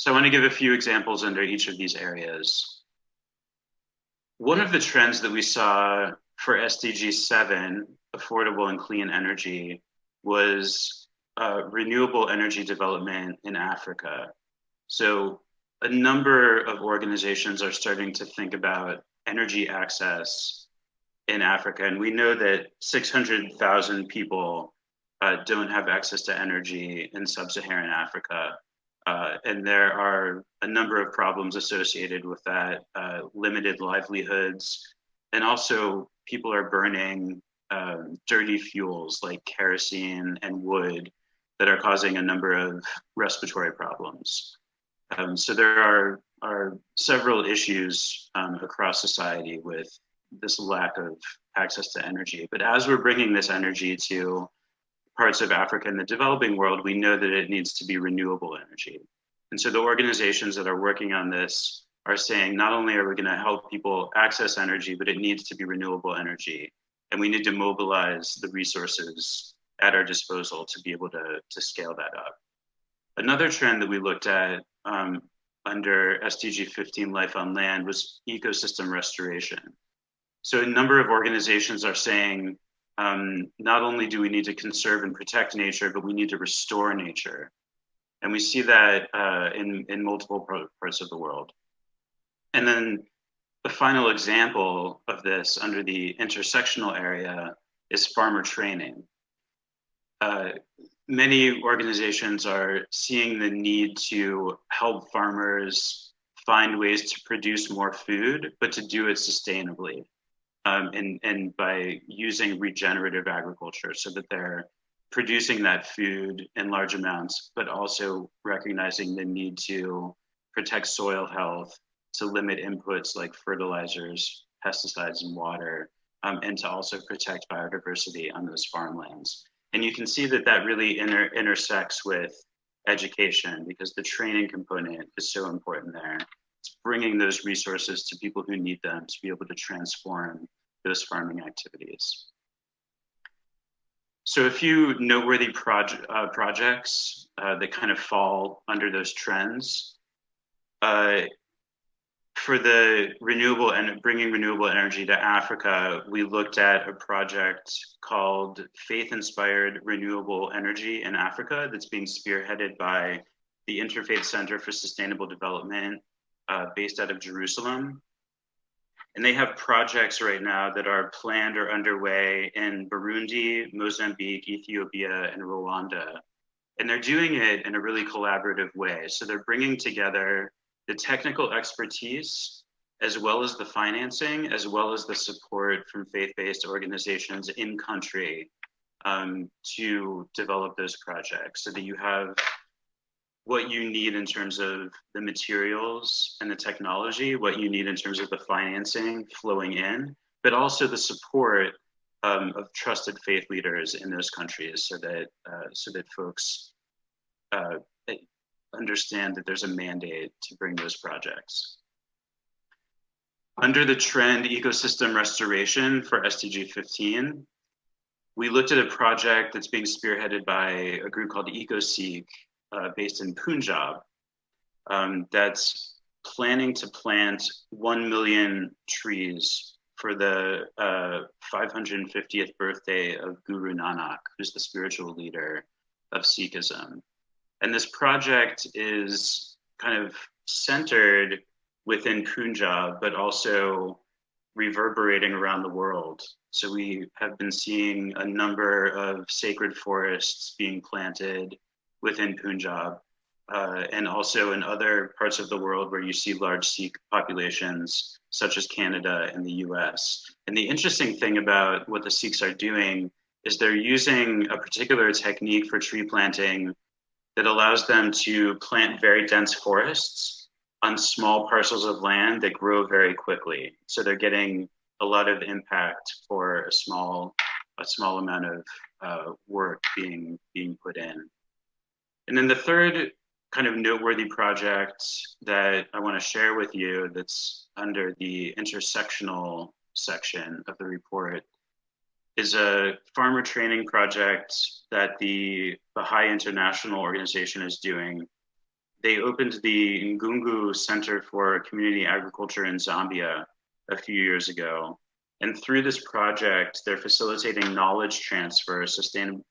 So I want to give a few examples under each of these areas. One of the trends that we saw for SDG 7, affordable and clean energy, was renewable energy development in Africa. So a number of organizations are starting to think about energy access in Africa. And we know that 600,000 people don't have access to energy in sub-Saharan Africa. And there are a number of problems associated with that, limited livelihoods, and also people are burning dirty fuels like kerosene and wood that are causing a number of respiratory problems. So there are several issues across society with this lack of access to energy. But as we're bringing this energy to parts of Africa and the developing world, we know that it needs to be renewable energy. And so the organizations that are working on this are saying, not only are we going to help people access energy, but it needs to be renewable energy. And we need to mobilize the resources at our disposal to be able to scale that up. Another trend that we looked at under SDG 15 Life on Land was ecosystem restoration. So a number of organizations are saying, not only do we need to conserve and protect nature, but we need to restore nature. And we see that in multiple parts of the world. And then the final example of this under the intersectional area is farmer training. Many organizations are seeing the need to help farmers find ways to produce more food, but to do it sustainably. And by using regenerative agriculture so that they're producing that food in large amounts, but also recognizing the need to protect soil health, to limit inputs like fertilizers, pesticides, and water, and to also protect biodiversity on those farmlands. And you can see that that really intersects with education because the training component is so important there. It's bringing those resources to people who need them to be able to transform those farming activities. So a few noteworthy projects that kind of fall under those trends. For the renewable and bringing renewable energy to Africa, we looked at a project called Faith-Inspired Renewable Energy in Africa that's being spearheaded by the Interfaith Center for Sustainable Development based out of Jerusalem. And they have projects right now that are planned or underway in Burundi, Mozambique, Ethiopia, and Rwanda. And they're doing it in a really collaborative way. So they're bringing together the technical expertise, as well as the financing, as well as the support from faith-based organizations in country to develop those projects so that you have what you need in terms of the materials and the technology, what you need in terms of the financing flowing in, but also the support of trusted faith leaders in those countries so that folks understand that there's a mandate to bring those projects. Under the trend ecosystem restoration for SDG 15, we looked at a project that's being spearheaded by a group called EcoSeek based in Punjab that's planning to plant 1 million trees for the 550th birthday of Guru Nanak, who's the spiritual leader of Sikhism. And this project is kind of centered within Punjab, but also reverberating around the world. So we have been seeing a number of sacred forests being planted within Punjab, and also in other parts of the world where you see large Sikh populations, such as Canada and the US. And the interesting thing about what the Sikhs are doing is they're using a particular technique for tree planting that allows them to plant very dense forests on small parcels of land that grow very quickly. So they're getting a lot of impact for a small amount of work being put in. And then the third kind of noteworthy project that I want to share with you that's under the intersectional section of the report is a farmer training project that the Baha'i International Organization is doing, they opened the Ngungu Center for Community Agriculture in Zambia a few years ago. And through this project, they're facilitating knowledge transfer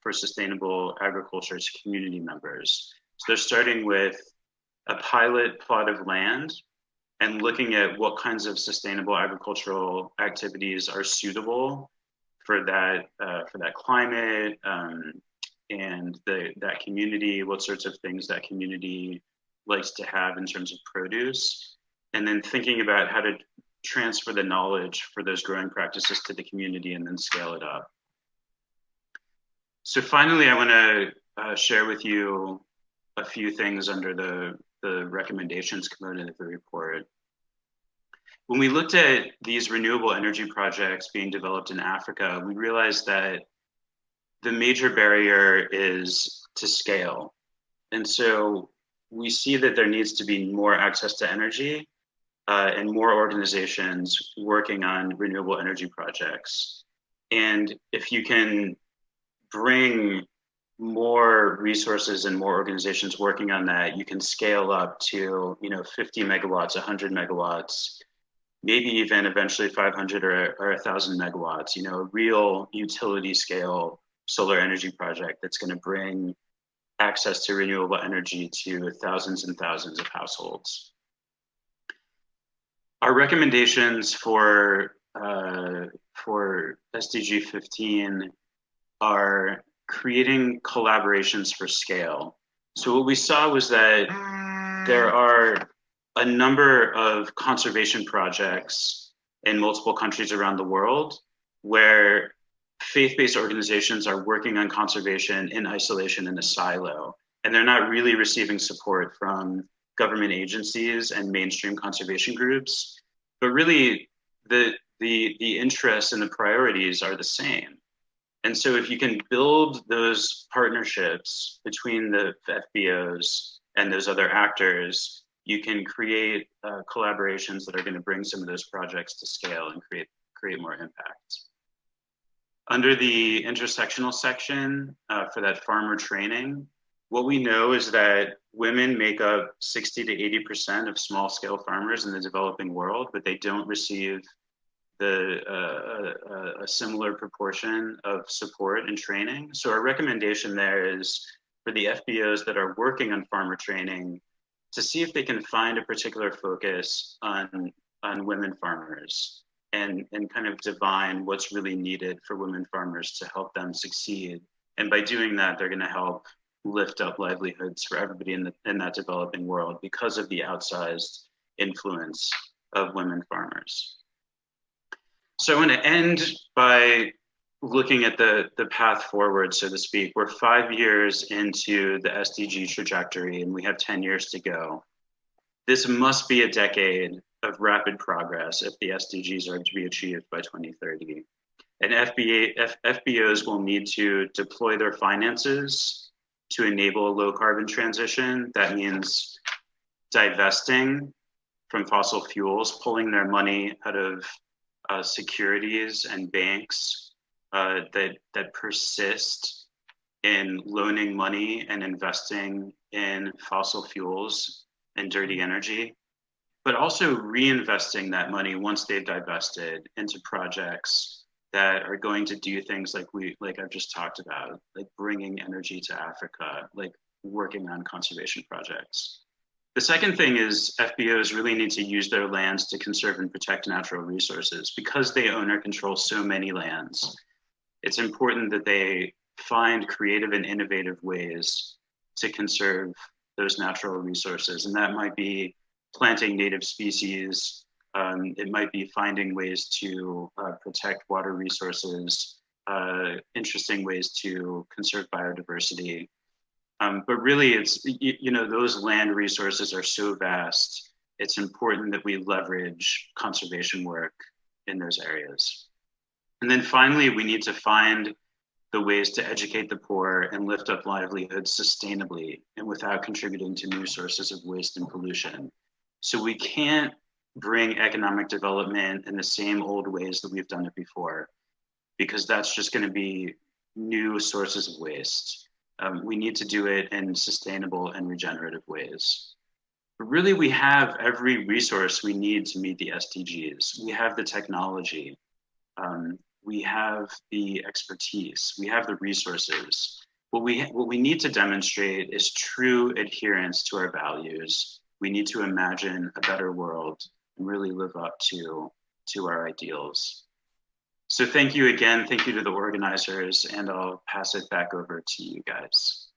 for sustainable agriculture to community members. So they're starting with a pilot plot of land and looking at what kinds of sustainable agricultural activities are suitable for that climate and that community, what sorts of things that community likes to have in terms of produce, and then thinking about how to transfer the knowledge for those growing practices to the community and then scale it up. So finally, I want to share with you a few things under the recommendations component of the report. When we looked at these renewable energy projects being developed in Africa, we realized that the major barrier is to scale. And so we see that there needs to be more access to energy and more organizations working on renewable energy projects. And if you can bring more resources and more organizations working on that, you can scale up to 50 megawatts, 100 megawatts, maybe even eventually 500 or 1,000 megawatts, a real utility scale solar energy project that's going to bring access to renewable energy to thousands and thousands of households. Our recommendations for SDG 15 are creating collaborations for scale. So what we saw was that there are a number of conservation projects in multiple countries around the world where faith-based organizations are working on conservation in isolation in a silo, and they're not really receiving support from government agencies and mainstream conservation groups, but really the interests and the priorities are the same. And so if you can build those partnerships between the FBOs and those other actors, you can create collaborations that are going to bring some of those projects to scale and create more impact. Under the intersectional section for that farmer training, what we know is that women make up 60 to 80% of small scale farmers in the developing world, but they don't receive a similar proportion of support and training. So our recommendation there is for the FBOs that are working on farmer training to see if they can find a particular focus on women farmers and kind of divine what's really needed for women farmers to help them succeed. And by doing that, they're going to help lift up livelihoods for everybody in that developing world because of the outsized influence of women farmers. So I want to end by looking at the path forward, so to speak. We're 5 years into the SDG trajectory and we have 10 years to go. This must be a decade of rapid progress if the SDGs are to be achieved by 2030. And FBOs will need to deploy their finances to enable a low carbon transition. That means divesting from fossil fuels, pulling their money out of securities and banks that persist in loaning money and investing in fossil fuels and dirty energy, but also reinvesting that money once they've divested into projects that are going to do things like I've just talked about, like bringing energy to Africa, like working on conservation projects. The second thing is FBOs really need to use their lands to conserve and protect natural resources. Because they own or control so many lands, it's important that they find creative and innovative ways to conserve those natural resources. And that might be planting native species. It might be finding ways to protect water resources, interesting ways to conserve biodiversity. But really, it's, those land resources are so vast, it's important that we leverage conservation work in those areas. And then finally, we need to find the ways to educate the poor and lift up livelihoods sustainably and without contributing to new sources of waste and pollution. So we can't bring economic development in the same old ways that we've done it before, because that's just going to be new sources of waste. We need to do it in sustainable and regenerative ways. But really, we have every resource we need to meet the SDGs. We have the technology, we have the expertise, we have the resources. What we need to demonstrate is true adherence to our values. We need to imagine a better world and really live up to our ideals. So thank you again. Thank you to the organizers, and I'll pass it back over to you guys.